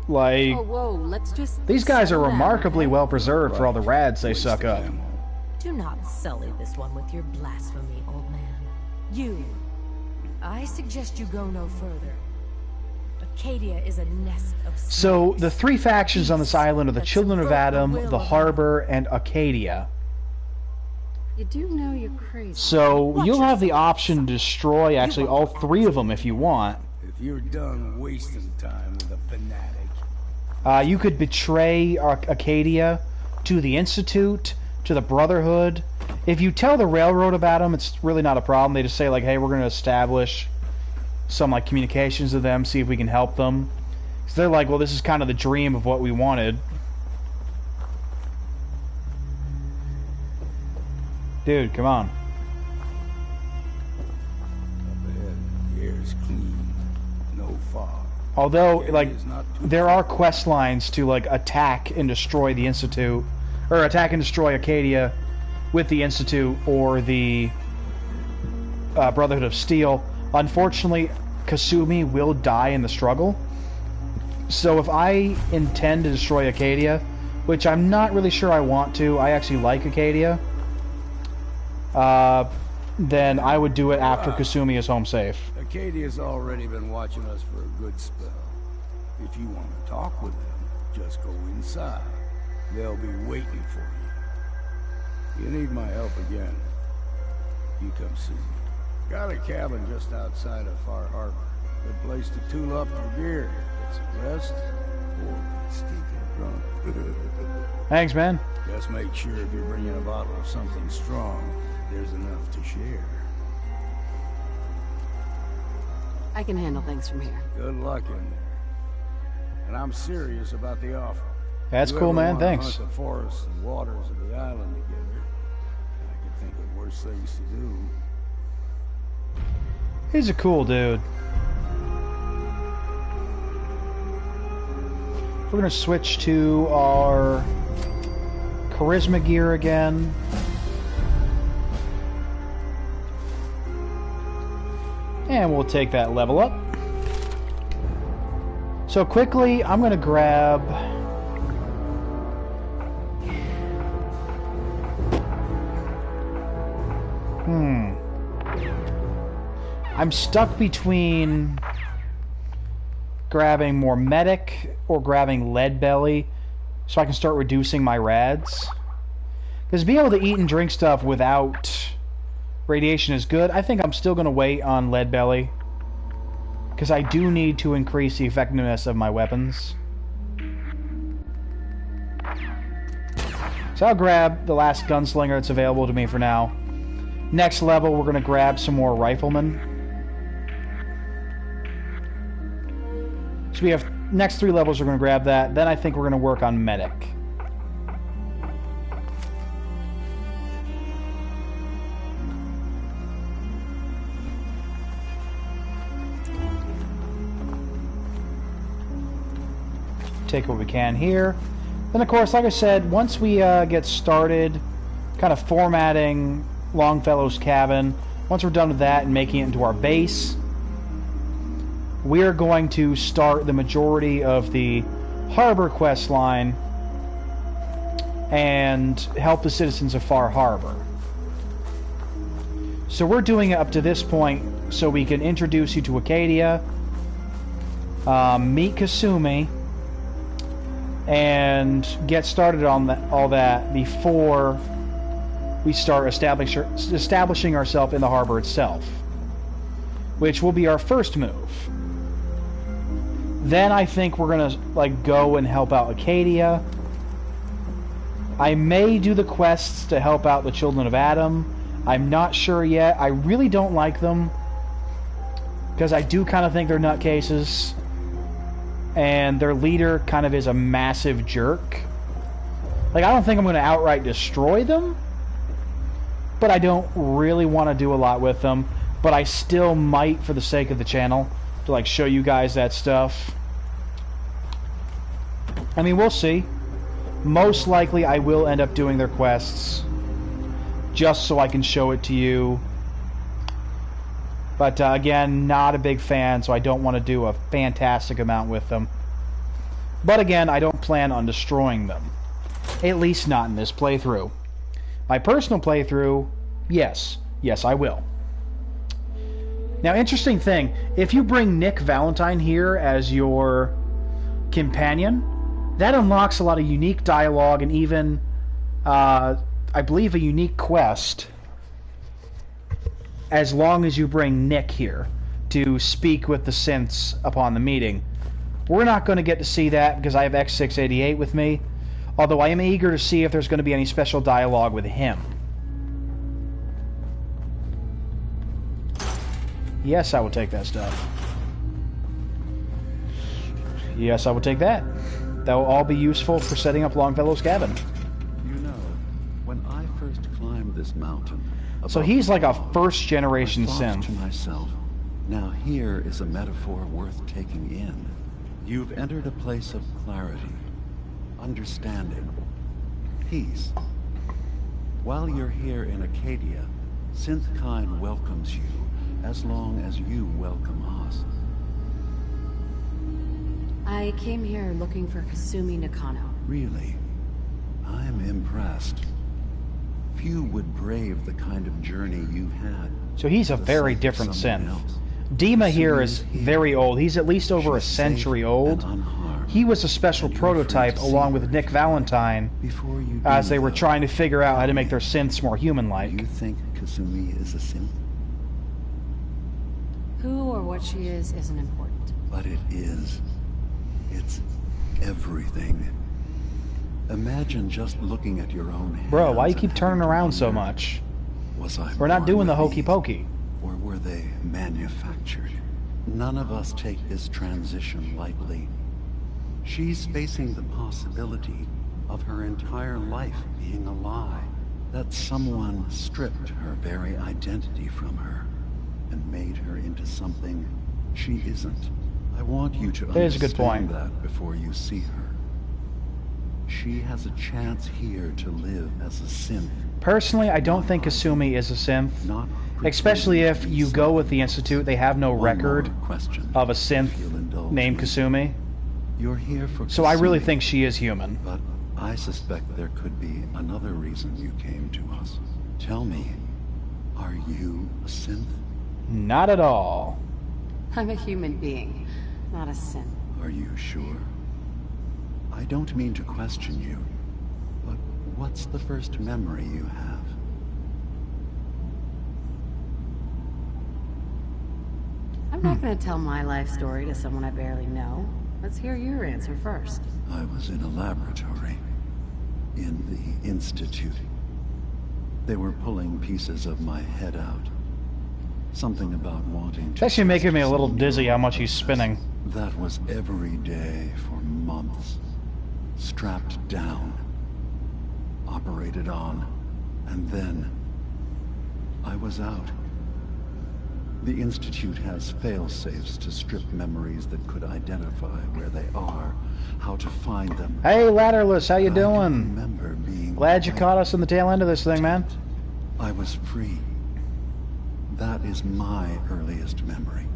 Like, whoa, let's just these guys are settle down, remarkably okay? well preserved for all the rads they suck up. Do not sully this one with your blasphemy, old man. You. I suggest you go no further. Acadia is a nest of snakes. So, the three factions on this island are the Children of Adam, the Harbor, and Acadia. You do know you're crazy. So, you'll have the option to destroy actually all three of them if you want. If you're done wasting time with a fanatic. You could betray Acadia to the Institute, to the Brotherhood. If you tell the Railroad about them, it's really not a problem. They just say, like, hey, we're going to establish some, like, communications with them, see if we can help them. So they're like, well, this is kind of the dream of what we wanted. Dude, come on. Up ahead, the air's clean. No fog. Although, like, there are quest lines to, like, attack and destroy the Institute, or attack and destroy Acadia with the Institute or the Brotherhood of Steel. Unfortunately, Kasumi will die in the struggle. So if I intend to destroy Acadia, which I'm not really sure I want to, I actually like Acadia, then I would do it after Kasumi is home safe. Acadia's already been watching us for a good spell. If you want to talk with them, just go inside. They'll be waiting for you. You need my help again, you come see me. Got a cabin just outside of Far Harbor. Good place to tool up your gear. Get some rest, or get stinking drunk. Thanks, man. Just make sure if you're bringing a bottle of something strong, there's enough to share. I can handle things from here. Good luck in there. And I'm serious about the offer. That's cool, man. Thanks. Hunt the forests and waters of the island together. I can think of worse things to do. He's a cool dude. We're gonna switch to our charisma gear again. And we'll take that level up. So quickly, I'm gonna grab... I'm stuck between grabbing more medic or grabbing lead belly so I can start reducing my rads. Because being able to eat and drink stuff without radiation is good. I think I'm still going to wait on lead belly because I do need to increase the effectiveness of my weapons. So I'll grab the last gunslinger that's available to me for now. Next level, we're going to grab some more riflemen. So we have next 3 levels, we're going to grab that. Then I think we're going to work on medic. Take what we can here. Then of course, like I said, once we get started kind of formatting Longfellow's cabin, once we're done with that and making it into our base, we are going to start the majority of the Harbor quest line and help the citizens of Far Harbor. So we're doing it up to this point so we can introduce you to Acadia, meet Kasumi, and get started on all that before we start establishing ourselves in the harbor itself, which will be our first move. Then I think we're gonna like go and help out Acadia. I may do the quests to help out the Children of Adam. I'm not sure yet. I really don't like them because I do kind of think they're nutcases, and their leader kind of is a massive jerk. Like, I don't think I'm going to outright destroy them, but I don't really want to do a lot with them. But I still might, for the sake of the channel, to like show you guys that stuff. I mean, we'll see. Most likely I will end up doing their quests just so I can show it to you But again, not a big fan, so I don't want to do a fantastic amount with them. But again, I don't plan on destroying them. At least not in this playthrough. My personal playthrough, yes. Yes, I will. Now, interesting thing, if you bring Nick Valentine here as your companion, that unlocks a lot of unique dialogue and even, I believe, a unique quest, as long as you bring Nick here to speak with the synths upon the meeting. We're not going to get to see that because I have X688 with me, although I am eager to see if there's going to be any special dialogue with him. Yes, I will take that stuff. Yes, I will take that. That will all be useful for setting up Longfellow's cabin. You know, when I first climbed this mountain... So he's like a first-generation I thought synth. to myself, now here is a metaphor worth taking in. You've entered a place of clarity, understanding, peace. While you're here in Acadia, Synthkind welcomes you, as long as you welcome us. I came here looking for Kasumi Nakano. Really? I'm impressed. Few would brave the kind of journey you've had. So he's a very different synth. Dima here is very old. He's at least over a century old. He was a special prototype along with Nick Valentine as they were trying to figure out how to make their synths more human-like. You think Kasumi is a synth? Who or what she is isn't important. But it is. It's everything. Imagine just looking at your own hands. Bro, why you keep turning around so much? We're not doing the hokey pokey. Or were they manufactured? None of us take this transition lightly. She's facing the possibility of her entire life being a lie. That someone stripped her very identity from her and made her into something she isn't. I want you to understand that before you see her. She has a chance here to live as a synth. Personally, I don't think Kasumi is a synth. Especially if you go with the Institute, they have no record of a synth named Kasumi. You're here for so I really think she is human. But I suspect there could be another reason you came to us. Tell me, are you a synth? Not at all. I'm a human being, not a synth. Are you sure? I don't mean to question you, but what's the first memory you have? I'm not going to tell my life story to someone I barely know. Let's hear your answer first. I was in a laboratory. In the Institute. They were pulling pieces of my head out. Something about wanting to... It's actually making me a little dizzy how much he's spinning. That was every day for months. Strapped down. Operated on. And then... I was out. The Institute has fail-safes to strip memories that could identify where they are, how to find them. Hey, Ladderless, how you doing? I remember being glad you caught us in the tail end of this thing, man. I was free. That is my earliest memory.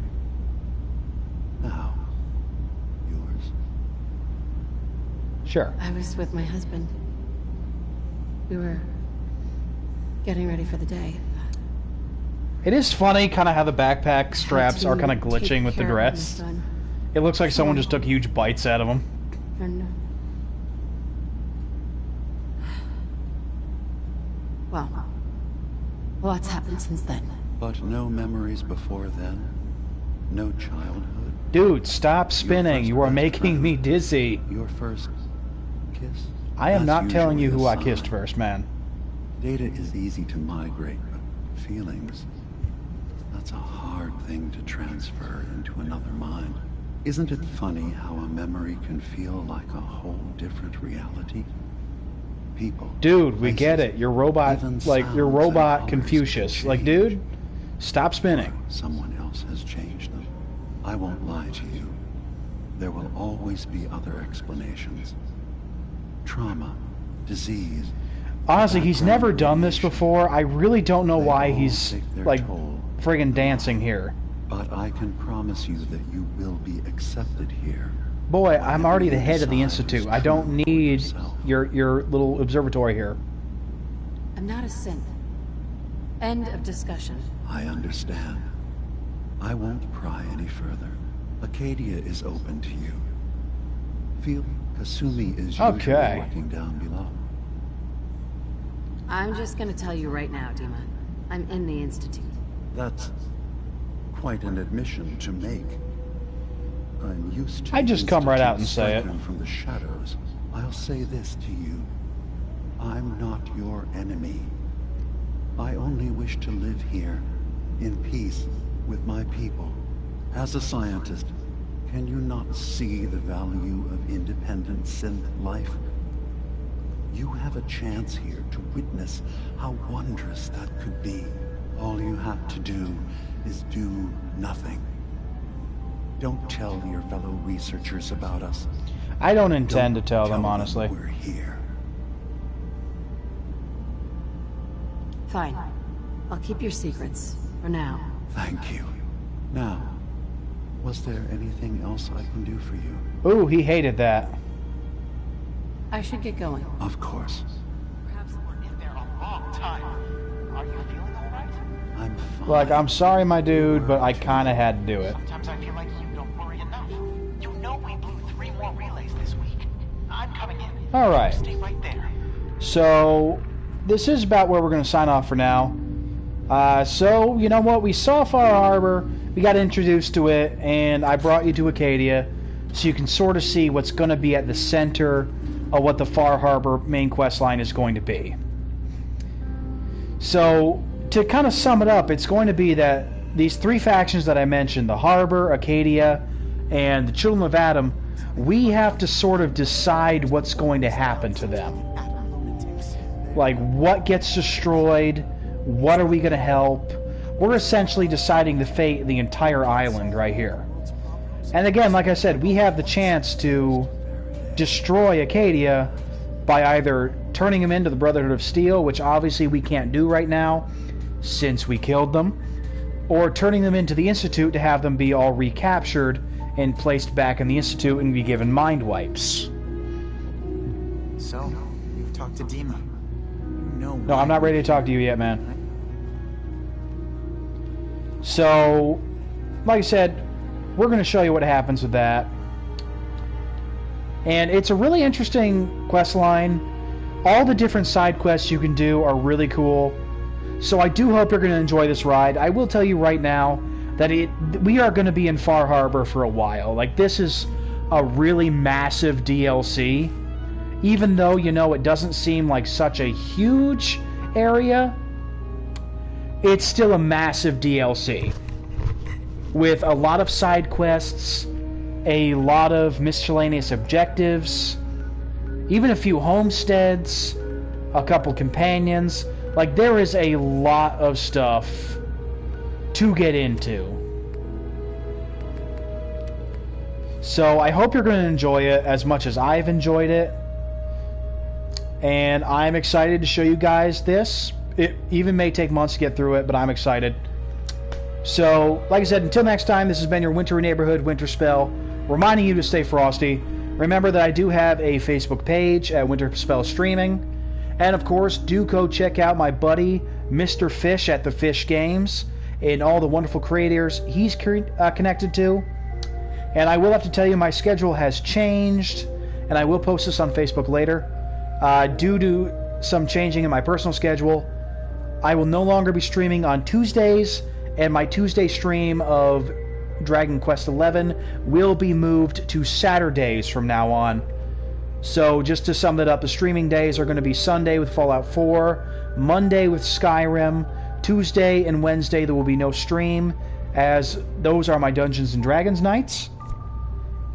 Now, yours. Sure. I was with my husband. We were getting ready for the day. It is funny kind of how the backpack straps are kind of glitching with the dress. It looks like someone just took huge bites out of them. Well, lots happened since then. But no memories before then? No childhood? Dude, stop spinning. You are making me dizzy. Your first kiss? I am not telling you who I kissed first, man. Data is easy to migrate, but feelings... that's a hard thing to transfer into another mind. Isn't it funny how a memory can feel like a whole different reality? People... Dude, we get it. You're robot, like, you're robot Confucius. Like, dude, stop spinning. Someone else has changed them. I won't lie to you. There will always be other explanations. Trauma, disease... Honestly, he's never done this before. I really don't know why he's, like, friggin' dancing here. But I can promise you that you will be accepted here. Boy, I'm already the head of the Institute. I don't need your little observatory here. I'm not a synth. End of discussion. I understand. I won't pry any further. Acadia is open to you. Feel Kasumi is usually working down below. I'm just gonna tell you right now, Dima. I'm in the Institute. That's quite an admission to make. I'm used to I just come right out and say it. From the shadows. I'll say this to you. I'm not your enemy. I only wish to live here, in peace, with my people. As a scientist, can you not see the value of independent synth life? You have a chance here to witness how wondrous that could be. All you have to do is do nothing. Don't tell your fellow researchers about us. I don't intend to tell them, honestly. We're here. Fine. I'll keep your secrets, for now. Thank you. Now, was there anything else I can do for you? Ooh, he hated that. I should get going. Of course. Perhaps we're in there a long time. Are you feeling alright? I'm fine. Like, I'm sorry, my dude, but I kinda had to do it. Sometimes I feel like you don't worry enough. You know we blew 3 more relays this week. I'm coming in. Alright. Stay right there. So, this is about where we're going to sign off for now. So, you know what? We saw Far Harbor, we got introduced to it, and I brought you to Acadia so you can sort of see what's going to be at the center of what the Far Harbor main quest line is going to be. So, to kind of sum it up, it's going to be that these 3 factions that I mentioned, the Harbor, Acadia, and the Children of Adam, we have to sort of decide what's going to happen to them. Like, what gets destroyed? What are we going to help? We're essentially deciding the fate of the entire island right here. And again, like I said, we have the chance to destroy Acadia by either turning them into the Brotherhood of Steel, which obviously we can't do right now since we killed them, or turning them into the Institute to have them be all recaptured and placed back in the Institute and be given mind wipes. So, you've talked to Dima. No, I'm not ready to talk to you yet, man. So, like I said, we're going to show you what happens with that. And it's a really interesting quest line. All the different side quests you can do are really cool. So I do hope you're going to enjoy this ride. I will tell you right now that we are going to be in Far Harbor for a while. Like, this is a really massive DLC. Even though, you know, it doesn't seem like such a huge area, it's still a massive DLC. With a lot of side quests, a lot of miscellaneous objectives, even a few homesteads, a couple companions. Like, there is a lot of stuff to get into. So I hope you're going to enjoy it as much as I've enjoyed it. And I'm excited to show you guys this. It even may take months to get through it, but I'm excited. So, like I said, until next time, this has been your Winter Neighborhood Winterspell, reminding you to stay frosty. Remember that I do have a Facebook page at Winterspell Streaming. And, of course, do go check out my buddy, Mr. Fish at the Fish Games, and all the wonderful creators he's connected to. And I will have to tell you, my schedule has changed, and I will post this on Facebook later. Due to some changing in my personal schedule, I will no longer be streaming on Tuesdays, and my Tuesday stream of Dragon Quest XI will be moved to Saturdays from now on. So just to sum it up, the streaming days are going to be Sunday with Fallout 4, Monday with Skyrim, Tuesday and Wednesday there will be no stream, as those are my Dungeons & Dragons nights.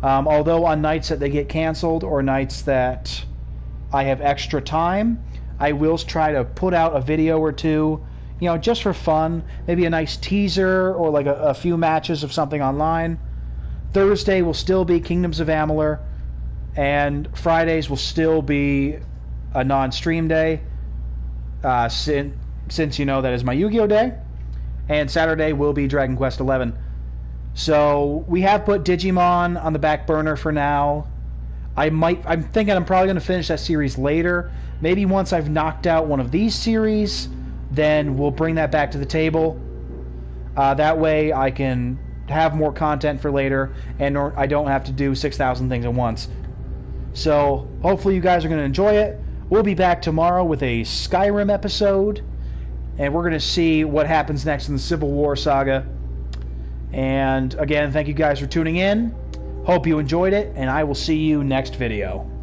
Although on nights that they get canceled or nights that I have extra time, I will try to put out a video or two, you know, just for fun. Maybe a nice teaser or like a few matches of something online. Thursday will still be Kingdoms of Amalur, and Fridays will still be a non-stream day, since you know that is my Yu-Gi-Oh! Day. and Saturday will be Dragon Quest XI. So we have put Digimon on the back burner for now. I'm thinking I'm probably going to finish that series later. Maybe once I've knocked out one of these series, then we'll bring that back to the table. That way I can have more content for later, and I don't have to do 6,000 things at once. So hopefully you guys are going to enjoy it. We'll be back tomorrow with a Skyrim episode, and we're going to see what happens next in the Civil War saga. And again, thank you guys for tuning in. Hope you enjoyed it, and I will see you next video.